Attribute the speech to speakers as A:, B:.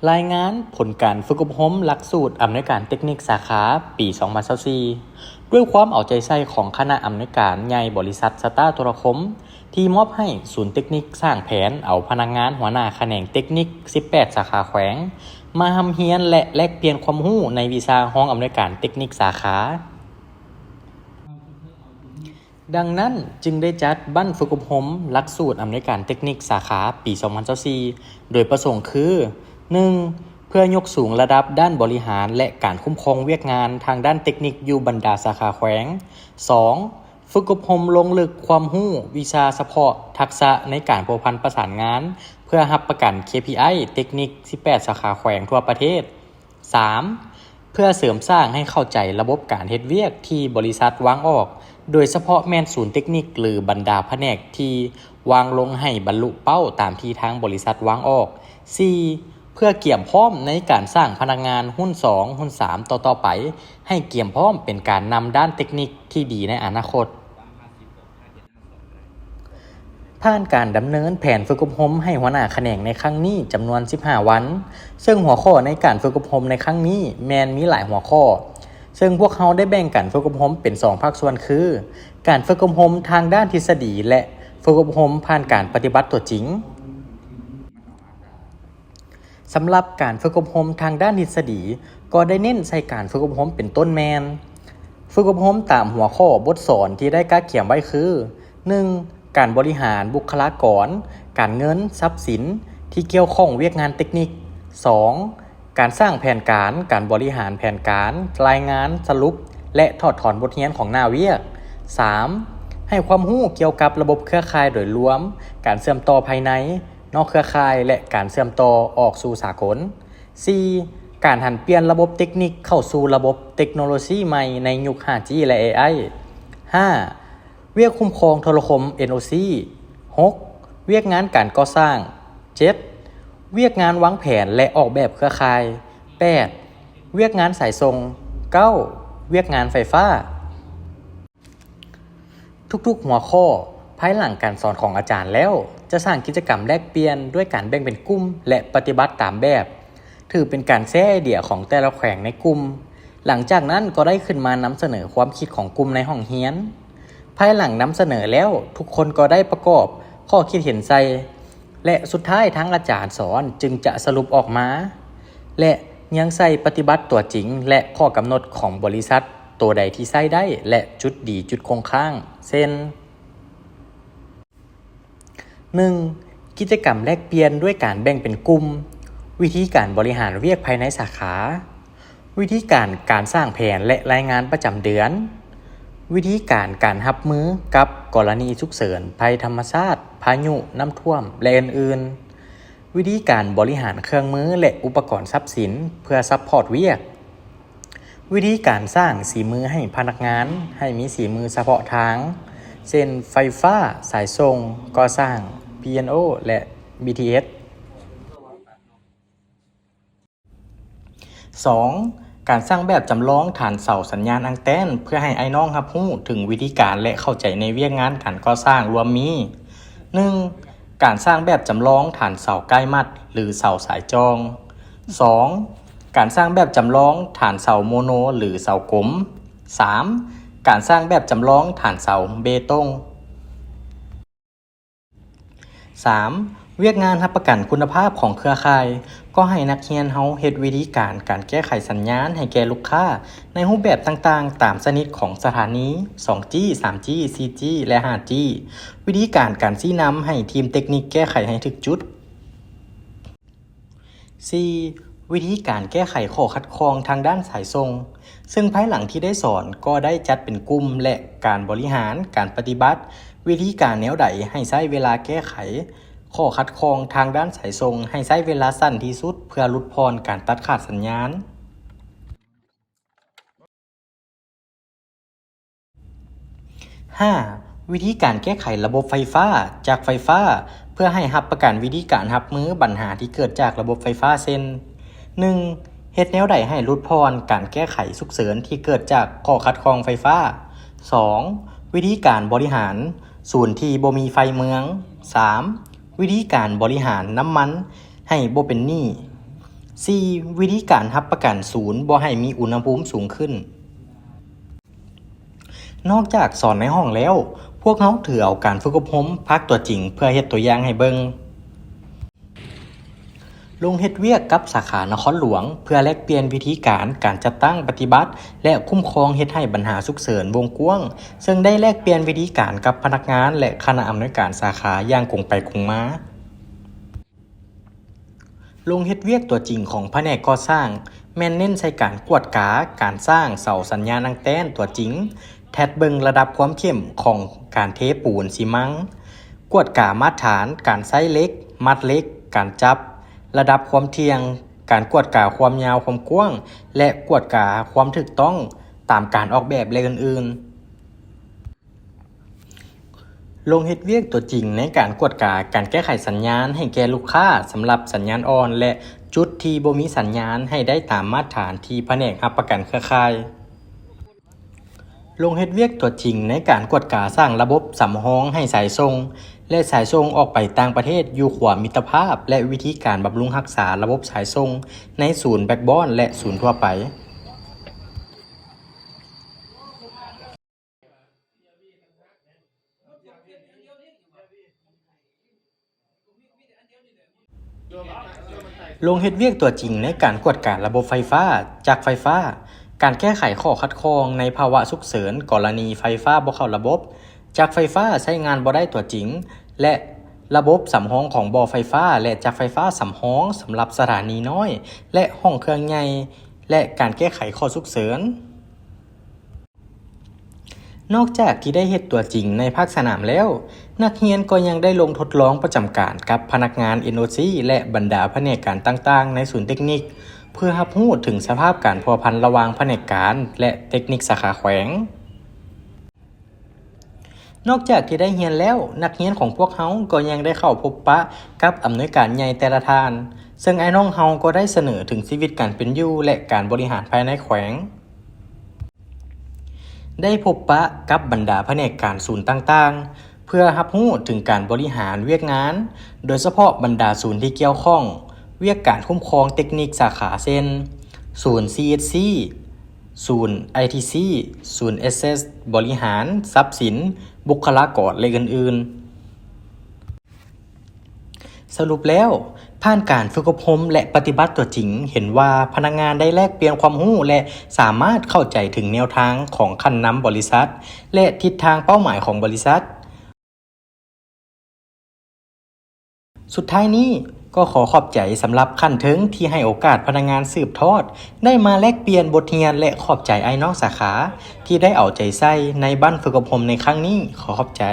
A: รายงานผลการฝึกอบรมหลักสูตรอำนวยการเทคนิคสาขาปี 2024 ด้วยความเอาใจใส่ของคณะอำนวยการใหญ่บริษัทสตาร์โทรคมที่มอบให้ศูนย์เทคนิคสร้างแผนเอาพนักงานหัวหน้าแขนงเทคนิค 18 สาขาแขวงมาทำเรียนและแลกเปลี่ยนความรู้ในวิชาห้องอำนวยการเทคนิคสาขาดังนั้นจึงได้จัดบั้นฝึกอบรมหลักสูตรอำนวยการเทคนิคสาขาปี 2024 โดยประสงค์คือ 1. เพื่อยกสูงระดับด้านบริหารและการคุ้มครองเวียกงานทางด้านเทคนิคอยู่บรรดาสาขาแขวง 2. ฝึกอบรมลงลึกความรู้วิชาเฉพาะทักษะในการพัวพันประสานงานเพื่อรับประกัน KPI เทคนิค 18 สาขาแขวงทั่วประเทศ 3. เพื่อเสริมสร้างให้เข้าใจระบบการเฮ็ดเวียกที่บริษัทวางออกโดยเฉพาะแม่นศูนย์เทคนิคหรือบรรดาแผนกที่วางลงให้บรรลุเป้าตามที่ทางบริษัทวางออก 4. เพื่อเกี่ยมพร้อมในการสร้างพนักงานหุ้น 2 หุ้น 3 ต่อไปให้เกี่ยมพร้อมเป็นการนำด้านเทคนิคที่ดีในอนาคตผ่านการดำเนินแผนฝึกอบรมให้หัวหน้าแขนงในครั้งนี้จำนวน 15 วันซึ่งหัวข้อในการฝึกอบรมในครั้งนี้แมนมีหลายหัวข้อซึ่งพวกเขาได้แบ่งการฝึกอบรมเป็น 2 ภาคส่วนคือการฝึกอบรมทางด้านทฤษฎีและฝึกอบรมผ่านการปฏิบัติตัวจริงสำหรับการฝึกอบรมทางด้านทฤษฎีก็ได้เน้นใส่การฝึกอบรมเป็นต้นแมนฝึกอบรมตามหัวข้อบทสอนที่ได้กาเขียนไว้คือ 1. การบริหารบุคลากรการเงินทรัพย์สินที่เกี่ยวข้องเวียกงานเทคนิค 2. การสร้างแผนการบริหารแผนการรายงานสรุปและถอดถอนบทเรียนของหน้าเวียก 3. ให้ความรู้เกี่ยวกับระบบเครือข่ายโดยรวมการเชื่อมต่อภายในนอกเครือข่ายและการเชื่อมต่อออกสู่สากล 4. การหันเปลี่ยนระบบเทคนิคเข้าสู่ระบบเทคโนโลยีใหม่ในยุค 5G และ AI 5. เวียกคุ้มครองโทรคม NOC 6. เวียกงานการก่อสร้าง 7. เวียกงานวางแผนและออกแบบเครือข่าย 8. เวียกงานสายส่ง 9. เวียกงานไฟฟ้าทุกๆหัวข้อภายหลังการสอนของอาจารย์แล้วจะสร้างกิจกรรมแลกเปลี่ยนด้วยการแบ่งเป็นกลุ่มและปฏิบัติตามแบบถือเป็นการแชร์ไอเดียของแต่ละแขวงในกลุ่มหลังจากนั้นก็ได้ขึ้นมานำเสนอความคิดของกลุ่มในห้องเรียนภายหลังนำเสนอแล้วทุกคนก็ได้ประกอบข้อคิดเห็นใส่และสุดท้ายทั้งอาจารย์สอนจึงจะสรุปออกมาและยังใส่ปฏิบัติตัวจริงและข้อกำหนดของบริษัทตัวใดที่ใส่ได้และจุดดีจุดคงค้างเช่น 1. กิจกรรมแลกเปลี่ยนด้วยการแบ่งเป็นกลุ่มวิธีการบริหารเวียกภายในสาขาวิธีการสร้างแผนและรายงานประจำเดือนวิธีการรับมือกับกรณีฉุกเฉินภัยธรรมชาติพายุน้ำท่วมและอื่นๆวิธีการบริหารเครื่องมือและอุปกรณ์ทรัพย์สินเพื่อซัพพอร์ตเวียกวิธีการสร้างสีมือให้พนักงานให้มีสีมือเฉพาะทางเช่นไฟฟ้าสายส่งก่อสร้าง P&O และ BTS 2. การสร้างแบบจำลองฐานเสาสัญญาณอังแต้นเพื่อให้ไอ้น้องรับรู้ถึงวิธีการและเข้าใจในเวียกงานการก่อสร้างรวมมี 1. การสร้างแบบจำลองฐานเสาใกล้มัดหรือเสาสายจอง 2. การสร้างแบบจำลองฐานเสาโมโนหรือเสากลม 3. การสร้างแบบจำลองฐานเสาเบตง 3. เวียกงานรับประกันคุณภาพของเครือข่ายก็ให้นักเรียนเฮาเฮ็ดวิธีการแก้ไขสัญญาณให้แก่ลูกค้าในรูปแบบต่างๆตามชนิดของสถานี 2G 3G 4G และ 5G วิธีการชี้นำให้ทีมเทคนิคแก้ไขให้ถึกจุด 4. วิธีการแก้ไขข้อขัดข้องทางด้านสายส่งซึ่งภายหลังที่ได้สอนก็ได้จัดเป็นกลุ่มและการบริหารการปฏิบัติวิธีการแนวใดให้ใช้เวลาแก้ไขข้อขัดข้องทางด้านสายส่งให้ใช้เวลาสั้นที่สุดเพื่อลดพรการตัดขาดสัญญาณ 5. วิธีการแก้ไขระบบไฟฟ้าจากไฟฟ้าเพื่อให้รับประกันวิธีการรับมือปัญหาที่เกิดจากระบบไฟฟ้าเช่น 1. เฮ็ดแนวใดให้ลดพรการแก้ไขฉุกเฉินที่เกิดจากข้อขัดข้องไฟฟ้า 2. วิธีการบริหารศูนย์ที่บ่มีไฟเมือง 3. วิธีการบริหารน้ำมันให้บ่เป็นหนี้ 4. วิธีการรับประกันศูนย์บ่ให้มีอุณหภูมิสูงขึ้น นอกจากสอนในห้องแล้ว พวกเราถือเอาการฝึกอบรมภาคตัวจริงเพื่อเฮ็ดตัวอย่างให้เบิ่งลงเฮ็ดเวียกกับสาขานครหลวงเพื่อแลกเปลี่ยนวิธีการจัดตั้งปฏิบัติและคุ้มครองเฮ็ดให้ปัญหาฉุกเฉินวงกว้างซึ่งได้แลกเปลี่ยนวิธีการกับพนักงานและคณะอำนวยการสาขาอย่างกงไปกงมาลงเฮ็ดเวียกตัวจริงของแผนกก่อสร้างแม่นเน้นใช้การกวดกาการสร้างเสาสัญญาณอังแต้นตัวจริงแทดเบิงระดับความเข้มของการเทปูนซีมังกวดกามาตรฐานการใช้เหล็กมัดเหล็กการจับระดับความเทียงการกวดกาความยาวความกว้างและกวดกาความถูกต้องตามการออกแบบและอื่นๆลงเฮ็ดเวียกตัวจริงในการกวดกาการแก้ไขสัญญาณให้แก่ลูกค้าสำหรับสัญญาณอ่อนและจุดที่บ่มีสัญญาณให้ได้ตามมาตรฐานที่แผนกรับประกันเครือข่ายลงเฮ็ดเวียกตัวจริงในการกวดกาสร้างระบบสำรองให้สายส่งและสายส่งออกไปต่างประเทศอยู่ขวามิตรภาพและวิธีการบำรุงรักษาระบบสายส่งในศูนย์แบ็คบอนและศูนย์ทั่วไปลงเฮ็ดเวียกตัวจริงในการกวดการะบบไฟฟ้าจักรไฟฟ้าการแก้ไขข้อขัดข้องในภาวะฉุกเฉินกรณีไฟฟ้าบ่เข้าระบบจักรไฟฟ้าใช้งานบ่ได้ตัวจริงและระบบสำรองของบ่อไฟฟ้าและจักรไฟฟ้าสำรองสำหรับสถานีน้อยและห้องเครื่องใหญ่และการแก้ไขข้อฉุกเฉินนอกจากที่ได้เฮ็ดตัวจริงในภาคสนามแล้วนักเรียนก็ยังได้ลงทดลองประจำการกับพนักงาน NOC และบรรดาแผนกการต่างๆในศูนย์เทคนิคเพื่อรับรู้ถึงสภาพการพัวพันระหว่างแผนกการและเทคนิคสาขาแขวงนอกจากที่ได้เรียนแล้วนักเรียนของพวกเฮาก็ยังได้เข้าพบปะกับอำนวยการใหญ่แต่ละท่านซึ่งไอ้น้องเฮาก็ได้เสนอถึงชีวิตการเป็นอยู่และการบริหารภายในแขวงได้พบปะกับบรรดาแผนกการศูนย์ต่างๆเพื่อรับรู้ถึงการบริหารเวียกงานโดยเฉพาะบรรดาศูนย์ที่เกี่ยวข้องเวียกการคุ้มครองเทคนิคสาขาเช่นศูนย์ CSC ศูนย์ ITC ศูนย์ SS บริหารทรัพย์สินบุคลากรและอื่นๆสรุปแล้วผ่านการฝึกอบรมและปฏิบัติตัวจริงเห็นว่าพนักงานได้แลกเปลี่ยนความรู้และสามารถเข้าใจถึงแนวทางของคันนำบริษัทและทิศทางเป้าหมายของบริษัทสุดท้ายนี้ก็ขอขอบใจสำหรับขั้นเทิงที่ให้โอกาสพนักงานสืบทอดได้มาแลกเปลี่ยนบทเรียนและขอบใจไอ้น้องสาขาที่ได้เอาใจใส่ในบ้านฝึกอบรมในครั้งนี้ขอขอบใจ